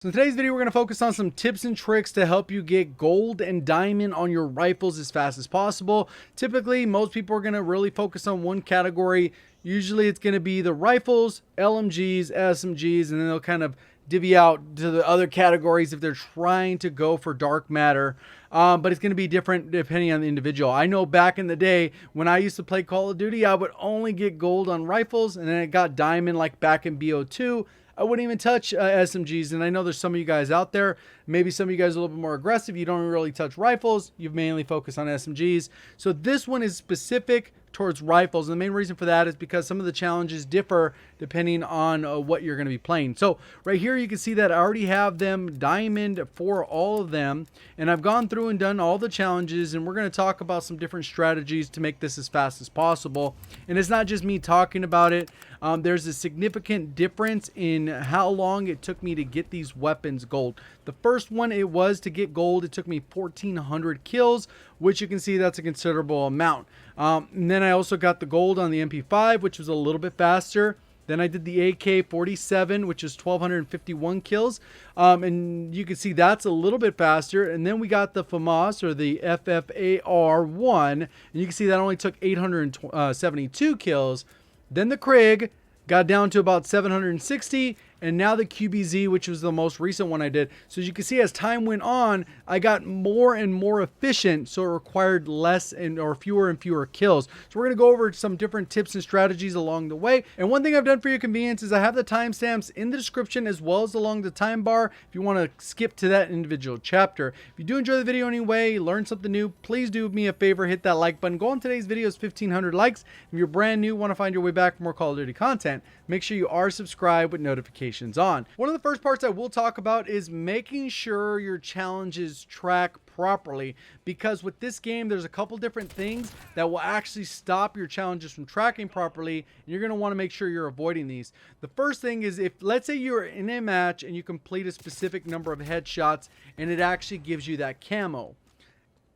So in today's video, we're going to focus on some tips and tricks to help you get gold and diamond on your rifles as fast as possible. Typically, most people are going to really focus on one category. Usually it's going to be the rifles, LMGs, SMGs, and then they'll kind of divvy out to the other categories if they're trying to go for dark matter. But it's going to be different depending on the individual. I know back in the day when I used to play Call of Duty, I would only get gold on rifles, and then it got diamond like back in BO2. I wouldn't even touch SMGs, and I know there's some of you guys out there, maybe some of you guys are a little bit more aggressive, you don't really touch rifles, you mainly focus on SMGs. So this one is specific towards rifles, and the main reason for that is because some of the challenges differ depending on what you're going to be playing. So right here you can see that I already have them diamond for all of them, and I've gone through and done all the challenges, and we're going to talk about some different strategies to make this as fast as possible. And it's not just me talking about it. There's a significant difference in how long it took me to get these weapons gold. The first one it was to get gold, it took me 1,400 kills, which you can see that's a considerable amount. And then I also got the gold on the MP5, which was a little bit faster. Then I did the AK-47, which is 1,251 kills. And you can see that's a little bit faster. And then we got the FAMAS, or the FFAR-1. And you can see that only took 872 kills. Then the Krig got down to about 760, and now the QBZ, which was the most recent one I did. So as you can see, as time went on, I got more and more efficient, so it required less or fewer and fewer kills. So we're going to go over some different tips and strategies along the way. And one thing I've done for your convenience is I have the timestamps in the description as well as along the time bar if you want to skip to that individual chapter. If you do enjoy the video anyway, learn something new, please do me a favor, hit that like button. Go on today's video is 1,500 likes. If you're brand new, want to find your way back for more Call of Duty content, make sure you are subscribed with notifications on. One of the first parts I will talk about is making sure your challenges track properly, because with this game there's a couple different things that will actually stop your challenges from tracking properly, and you're going to want to make sure you're avoiding these. The first thing is, if let's say you're in a match and you complete a specific number of headshots and it actually gives you that camo,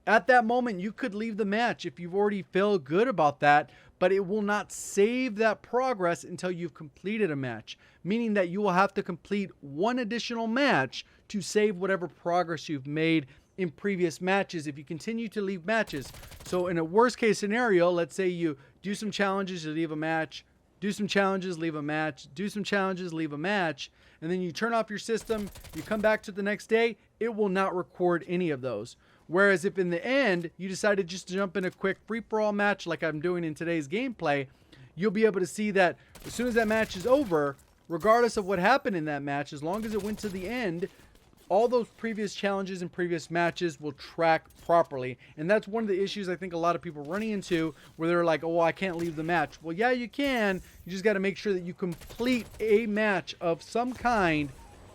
at that moment you could leave the match if you've already felt good about that, but it will not save that progress until you've completed a match, meaning that you will have to complete one additional match to save whatever progress you've made in previous matches if you continue to leave matches. So in a worst case scenario, let's say you do some challenges, you leave a match, do some challenges, leave a match, do some challenges, leave a match, and then you turn off your system, you come back to the next day, it will not record any of those. Whereas if in the end you decided just to jump in a quick free-for-all match like I'm doing in today's gameplay, you'll be able to see that as soon as that match is over, regardless of what happened in that match, as long as it went to the end, all those previous challenges and previous matches will track properly. And that's one of the issues I think a lot of people are running into, where they're like, oh, I can't leave the match. Well, yeah, you can. You just got to make sure that you complete a match of some kind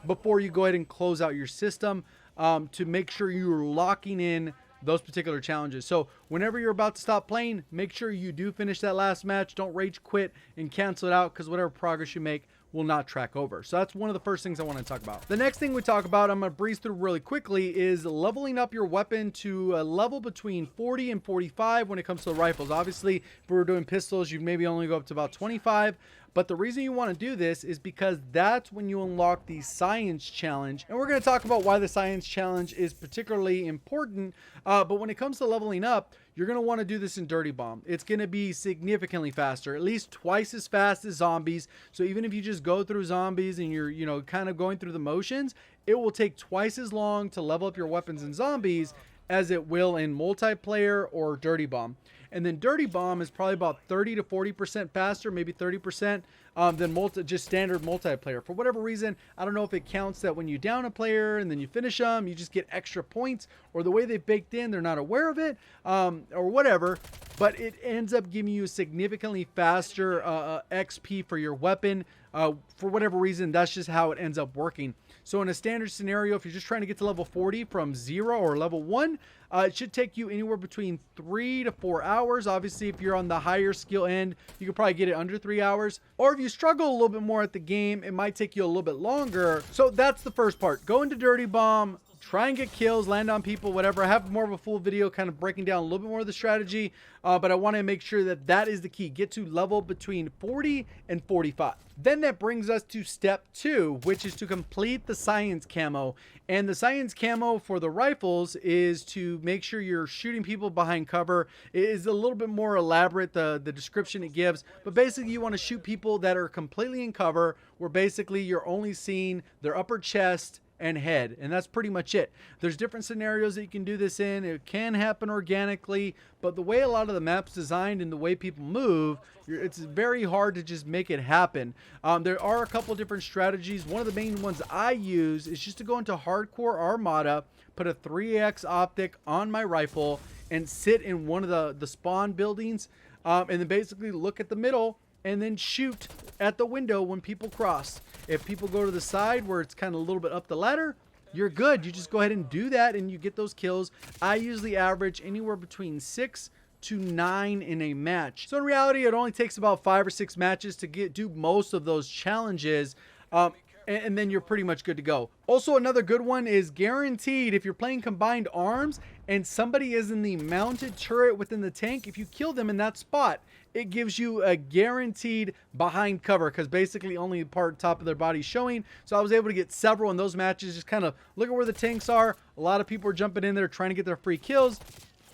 before you go ahead and close out your system, to make sure you're locking in those particular challenges. So whenever you're about to stop playing, make sure you do finish that last match. Don't rage quit and cancel it out, because whatever progress you make will not track over. So that's one of the first things I want to talk about. The next thing we talk about, I'm going to breeze through really quickly, is leveling up your weapon to a level between 40 and 45 when it comes to the rifles. Obviously, if we were doing pistols, you'd maybe only go up to about 25. But the reason you want to do this is because that's when you unlock the science challenge. And we're going to talk about why the science challenge is particularly important. But when it comes to leveling up, you're going to want to do this in Dirty Bomb. It's going to be significantly faster, at least twice as fast as zombies. So even if you just go through zombies and you're, kind of going through the motions, it will take twice as long to level up your weapons in zombies as it will in multiplayer or Dirty Bomb. And then Dirty Bomb is probably about 30 to 40% faster, maybe 30% than just standard multiplayer. For whatever reason, I don't know if it counts that when you down a player and then you finish them, you just get extra points, or the way they baked in, they're not aware of it, or whatever. But it ends up giving you significantly faster XP for your weapon. For whatever reason, that's just how it ends up working. So in a standard scenario, if you're just trying to get to level 40 from 0 or level 1, it should take you anywhere between 3 to 4 hours. Obviously, if you're on the higher skill end, you could probably get it under 3 hours. Or if you struggle a little bit more at the game, it might take you a little bit longer. So that's the first part. Go into Dirty Bomb, try and get kills, land on people, whatever. I have more of a full video kind of breaking down a little bit more of the strategy, but I want to make sure that that is the key. Get to level between 40 and 45. Then that brings us to step 2, which is to complete the science camo. And the science camo for the rifles is to make sure you're shooting people behind cover. It is a little bit more elaborate, the description it gives, but basically you want to shoot people that are completely in cover, where basically you're only seeing their upper chest and head, and that's pretty much it. There's different scenarios that you can do this in. It can happen organically, but the way a lot of the map's designed and the way people move, it's very hard to just make it happen. There are a couple different strategies. One of the main ones I use is just to go into hardcore armada, put a 3x optic on my rifle, and sit in one of the spawn buildings, and then basically look at the middle and then shoot at the window when people cross. If people go to the side where it's kind of a little bit up the ladder, you're good. You just go ahead and do that and you get those kills. I usually average anywhere between 6 to 9 in a match. So in reality, it only takes about 5 or 6 matches to do most of those challenges. And then you're pretty much good to go. Also, another good one is guaranteed if you're playing combined arms and somebody is in the mounted turret within the tank, if you kill them in that spot, it gives you a guaranteed behind cover, because basically only part top of their body showing. So I was able to get several in those matches. Just kind of look at where the tanks are. A lot of people are jumping in there trying to get their free kills.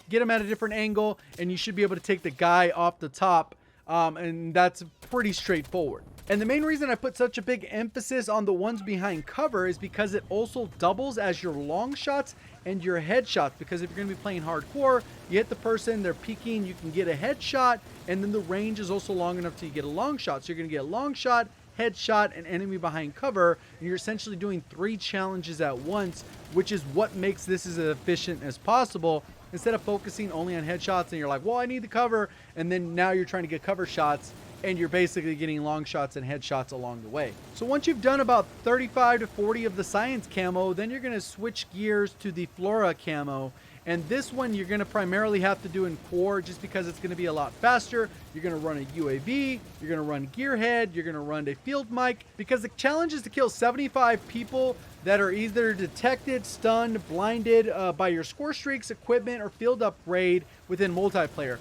Get them at a different angle and you should be able to take the guy off the top. And that's pretty straightforward. And the main reason I put such a big emphasis on the ones behind cover is because it also doubles as your long shots and your headshots. Because if you're going to be playing hardcore, you hit the person, they're peeking, you can get a headshot, and then the range is also long enough to get a long shot. So you're going to get a long shot, headshot, and enemy behind cover, and you're essentially doing 3 challenges at once, which is what makes this as efficient as possible. Instead of focusing only on headshots and you're like, well, I need the cover, and then now you're trying to get cover shots and you're basically getting long shots and headshots along the way. So once you've done about 35 to 40 of the science camo, then you're going to switch gears to the Flora camo. And this one you're going to primarily have to do in core just because it's going to be a lot faster. You're going to run a UAV, you're going to run gearhead, you're going to run a field mic, because the challenge is to kill 75 people that are either detected, stunned, blinded by your score streaks, equipment, or field upgrade within multiplayer.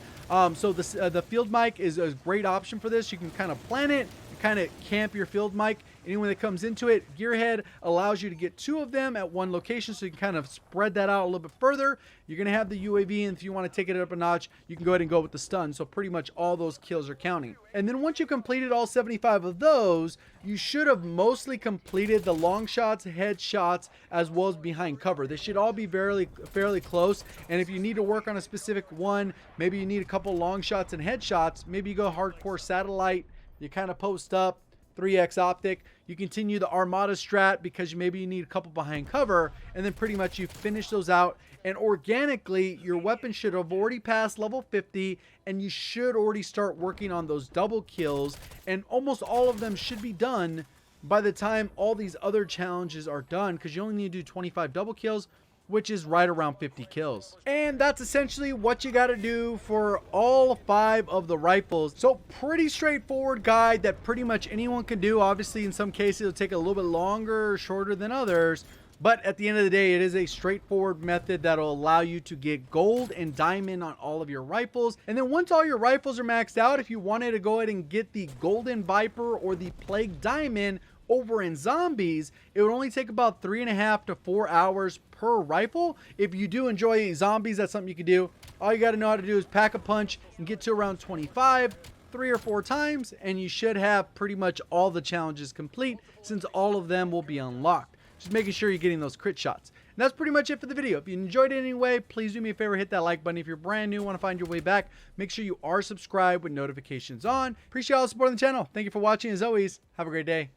So the field mic is a great option for this. You can kind of plan it, kind of camp your field mic. Anyone that comes into it, gearhead allows you to get 2 of them at one location, so you can kind of spread that out a little bit further. You're going to have the UAV, and if you want to take it up a notch, you can go ahead and go with the stun. So pretty much all those kills are counting. And then once you've completed all 75 of those, you should have mostly completed the long shots, headshots, as well as behind cover. They should all be fairly close. And if you need to work on a specific one, maybe you need a couple long shots and headshots, maybe you go hardcore satellite, you kind of post up, 3x optic, you continue the armada strat because maybe you need a couple behind cover, and then pretty much you finish those out, and organically your weapon should have already passed level 50 and you should already start working on those double kills, and almost all of them should be done by the time all these other challenges are done, because you only need to do 25 double kills, which is right around 50 kills. And that's essentially what you got to do for all 5 of the rifles. So pretty straightforward guide that pretty much anyone can do. Obviously in some cases it'll take a little bit longer or shorter than others, but at the end of the day it is a straightforward method that'll allow you to get gold and diamond on all of your rifles. And then once all your rifles are maxed out, if you wanted to go ahead and get the golden viper or the plague diamond over in zombies, it would only take about 3.5 to 4 hours per rifle. If you do enjoy zombies, that's something you can do. All you got to know how to do is pack a punch and get to around 25 3 or 4 times, and you should have pretty much all the challenges complete, since all of them will be unlocked. Just making sure you're getting those crit shots. And that's pretty much it for the video. If you enjoyed it anyway, please do me a favor, hit that like button. If you're brand new, want to find your way back, make sure you are subscribed with notifications on. Appreciate all the support on the channel. Thank you for watching. As always, have a great day.